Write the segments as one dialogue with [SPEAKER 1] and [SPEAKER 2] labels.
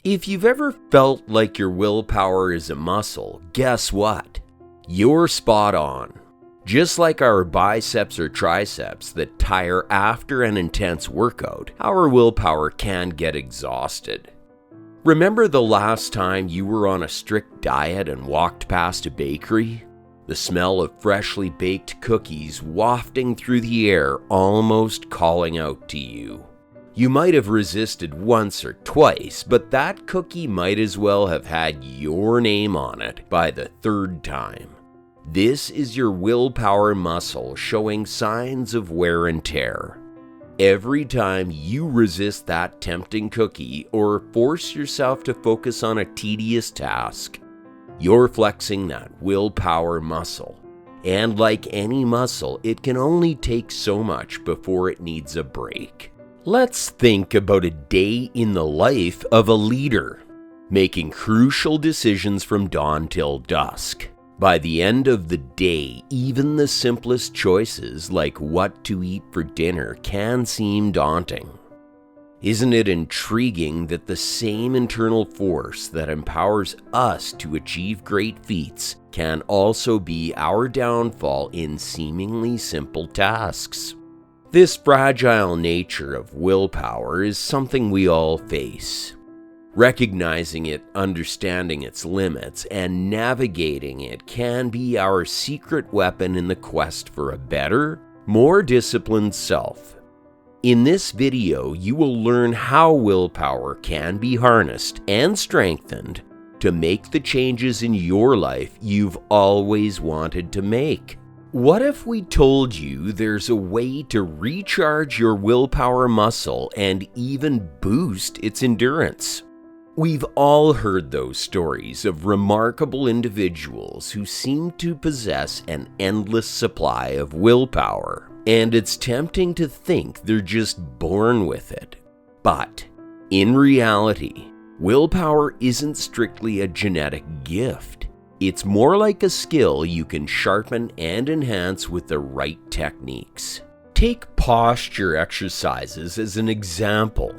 [SPEAKER 1] If you've ever felt like your willpower is a muscle, guess what? You're spot on. Just like our biceps or triceps that tire after an intense workout, our willpower can get exhausted. Remember the last time you were on a strict diet and walked past a bakery? The smell of freshly baked cookies wafting through the air, almost calling out to you. You might have resisted once or twice, but that cookie might as well have had your name on it by the third time. This is your willpower muscle showing signs of wear and tear. Every time you resist that tempting cookie or force yourself to focus on a tedious task, you're flexing that willpower muscle. And like any muscle, it can only take so much before it needs a break. Let's think about a day in the life of a leader, making crucial decisions from dawn till dusk. By the end of the day, even the simplest choices like what to eat for dinner can seem daunting. Isn't it intriguing that the same internal force that empowers us to achieve great feats can also be our downfall in seemingly simple tasks? This fragile nature of willpower is something we all face. Recognizing it, understanding its limits, and navigating it can be our secret weapon in the quest for a better, more disciplined self. In this video, you will learn how willpower can be harnessed and strengthened to make the changes in your life you've always wanted to make. What if we told you there's a way to recharge your willpower muscle and even boost its endurance? We've all heard those stories of remarkable individuals who seem to possess an endless supply of willpower, and it's tempting to think they're just born with it. But in reality, willpower isn't strictly a genetic gift. It's more like a skill you can sharpen and enhance with the right techniques. Take posture exercises as an example.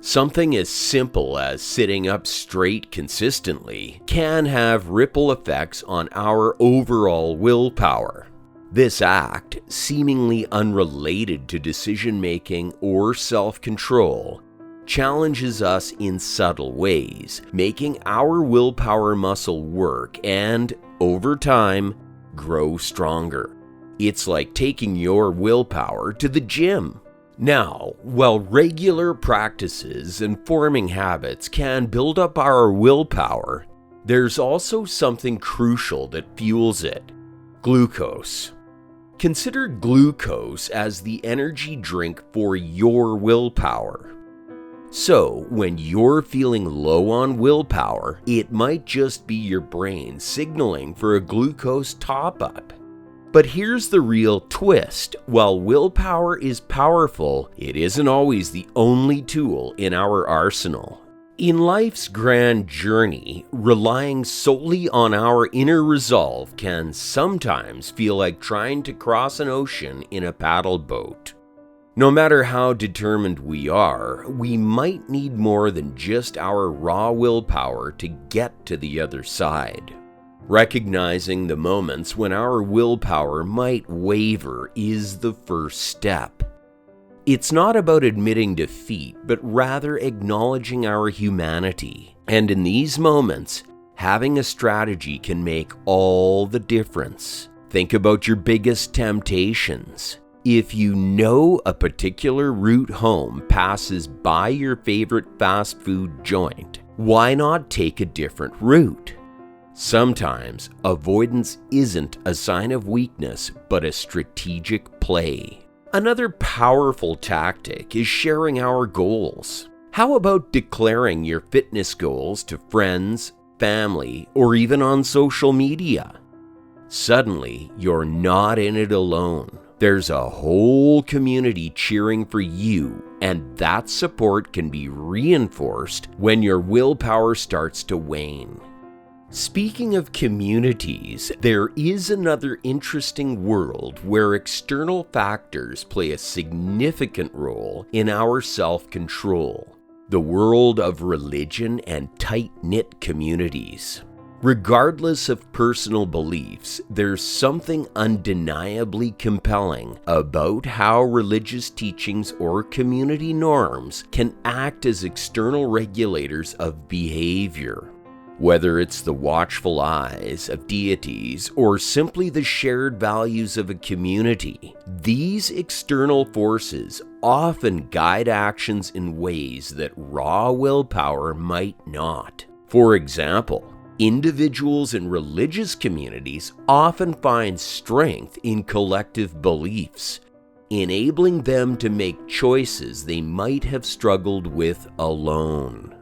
[SPEAKER 1] Something as simple as sitting up straight consistently can have ripple effects on our overall willpower. This act, seemingly unrelated to decision-making or self-control, challenges us in subtle ways, making our willpower muscle work and, over time, grow stronger. It's like taking your willpower to the gym. Now, while regular practices and forming habits can build up our willpower, there's also something crucial that fuels it: glucose. Consider glucose as the energy drink for your willpower. So, when you're feeling low on willpower, it might just be your brain signaling for a glucose top-up. But here's the real twist. While willpower is powerful, it isn't always the only tool in our arsenal. In life's grand journey, relying solely on our inner resolve can sometimes feel like trying to cross an ocean in a paddle boat. No matter how determined we are, we might need more than just our raw willpower to get to the other side. Recognizing the moments when our willpower might waver is the first step. It's not about admitting defeat, but rather acknowledging our humanity. And in these moments, having a strategy can make all the difference. Think about your biggest temptations. If you know a particular route home passes by your favorite fast food joint, why not take a different route? Sometimes, avoidance isn't a sign of weakness, but a strategic play. Another powerful tactic is sharing our goals. How about declaring your fitness goals to friends, family, or even on social media? Suddenly, you're not in it alone. There's a whole community cheering for you, and that support can be reinforced when your willpower starts to wane. Speaking of communities, there is another interesting world where external factors play a significant role in our self-control. the world of religion and tight-knit communities. Regardless of personal beliefs, there's something undeniably compelling about how religious teachings or community norms can act as external regulators of behavior. Whether it's the watchful eyes of deities or simply the shared values of a community, these external forces often guide actions in ways that raw willpower might not. For example, individuals in religious communities often find strength in collective beliefs, enabling them to make choices they might have struggled with alone.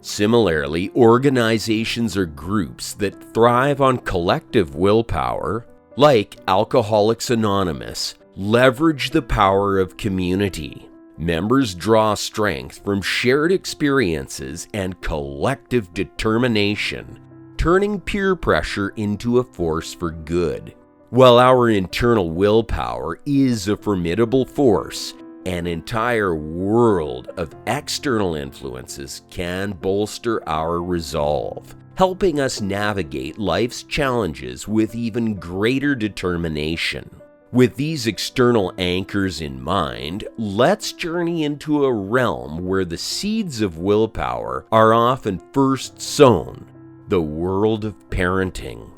[SPEAKER 1] Similarly, organizations or groups that thrive on collective willpower, like Alcoholics Anonymous, leverage the power of community. Members draw strength from shared experiences and collective determination, turning peer pressure into a force for good. While our internal willpower is a formidable force, an entire world of external influences can bolster our resolve, helping us navigate life's challenges with even greater determination. With these external anchors in mind, let's journey into a realm where the seeds of willpower are often first sown: the world of parenting.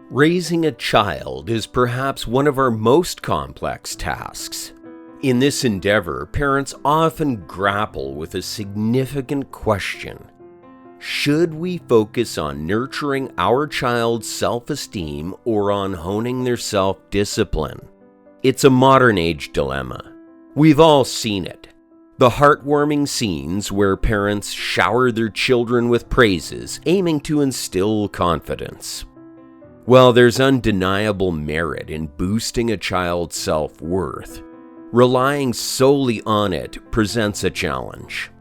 [SPEAKER 1] Raising a child is perhaps one of our most complex tasks. In this endeavor, parents often grapple with a significant question. Should we focus on nurturing our child's self-esteem or on honing their self-discipline? It's a modern-age dilemma. We've all seen it. The heartwarming scenes where parents shower their children with praises, aiming to instill confidence. While there's undeniable merit in boosting a child's self-worth, relying solely on it presents a challenge.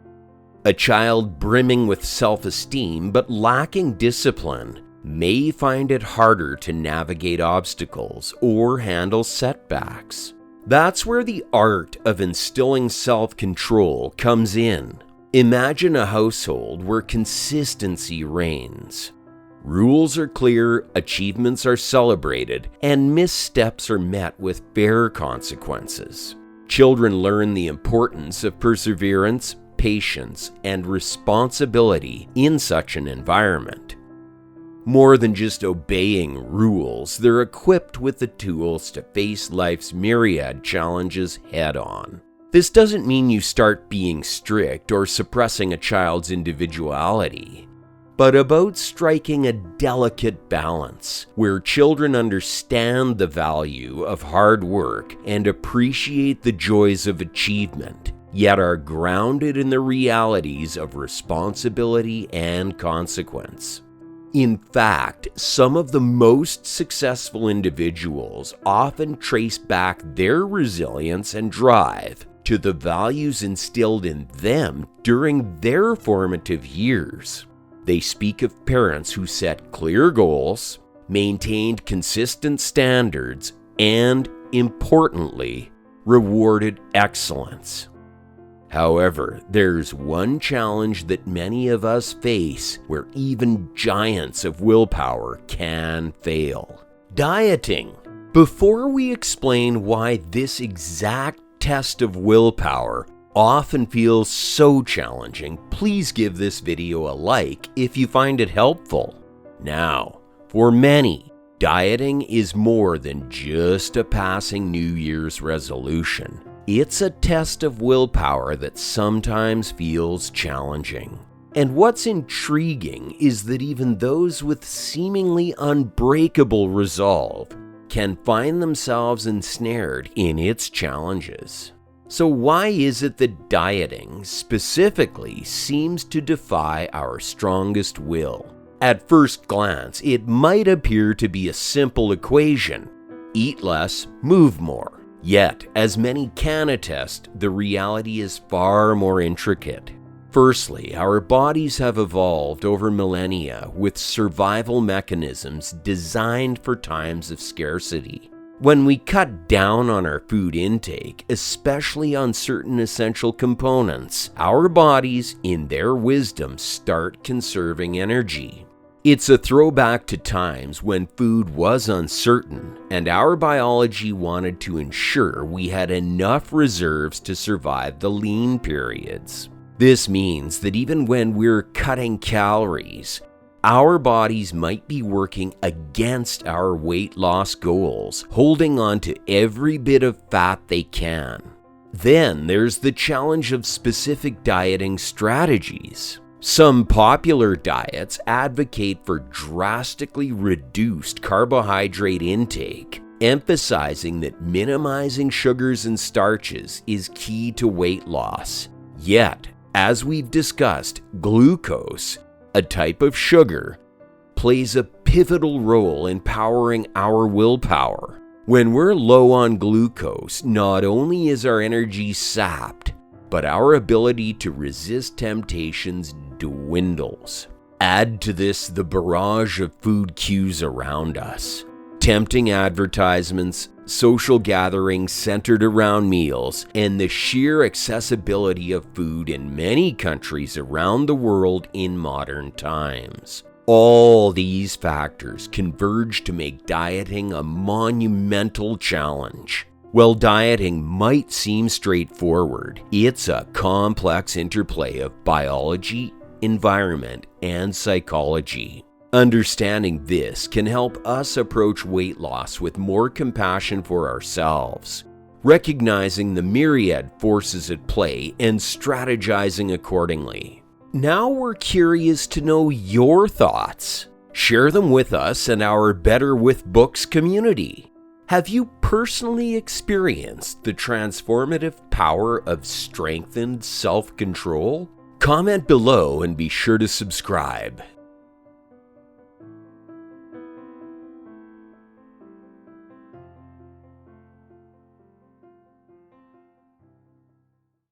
[SPEAKER 1] A child brimming with self-esteem but lacking discipline may find it harder to navigate obstacles or handle setbacks. That's where the art of instilling self-control comes in. Imagine a household where consistency reigns. Rules are clear, achievements are celebrated, and missteps are met with fair consequences. Children learn the importance of perseverance, patience, and responsibility in such an environment. More than just obeying rules, they're equipped with the tools to face life's myriad challenges head-on. This doesn't mean you start being strict or suppressing a child's individuality, but about striking a delicate balance where children understand the value of hard work and appreciate the joys of achievement, yet are grounded in the realities of responsibility and consequence. In fact, some of the most successful individuals often trace back their resilience and drive to the values instilled in them during their formative years. They speak of parents who set clear goals, maintained consistent standards, and, importantly, rewarded excellence. However, there's one challenge that many of us face where even giants of willpower can fail: dieting. Before we explain why this exact test of willpower often feels so challenging, please give this video a like if you find it helpful. Now, for many, dieting is more than just a passing New Year's resolution. It's a test of willpower that sometimes feels challenging. And what's intriguing is that even those with seemingly unbreakable resolve can find themselves ensnared in its challenges. So why is it that dieting specifically seems to defy our strongest will? At first glance, it might appear to be a simple equation: eat less, move more. Yet, as many can attest, the reality is far more intricate. Firstly, our bodies have evolved over millennia with survival mechanisms designed for times of scarcity. When we cut down on our food intake, especially on certain essential components, our bodies, in their wisdom, start conserving energy. It's a throwback to times when food was uncertain and our biology wanted to ensure we had enough reserves to survive the lean periods. This means that even when we're cutting calories, our bodies might be working against our weight loss goals, holding on to every bit of fat they can. Then there's the challenge of specific dieting strategies. Some popular diets advocate for drastically reduced carbohydrate intake, emphasizing that minimizing sugars and starches is key to weight loss. Yet, as we've discussed, glucose, a type of sugar, plays a pivotal role in powering our willpower. When we're low on glucose, not only is our energy sapped, but our ability to resist temptations dwindles. Add to this the barrage of food cues around us. Tempting advertisements, social gatherings centered around meals, and the sheer accessibility of food in many countries around the world in modern times. All these factors converge to make dieting a monumental challenge. While dieting might seem straightforward, it's a complex interplay of biology, environment, and psychology. Understanding this can help us approach weight loss with more compassion for ourselves, recognizing the myriad forces at play and strategizing accordingly. Now we're curious to know your thoughts. Share them with us and our Better with Books community. Have you personally experienced the transformative power of strengthened self-control? Comment below and be sure to subscribe.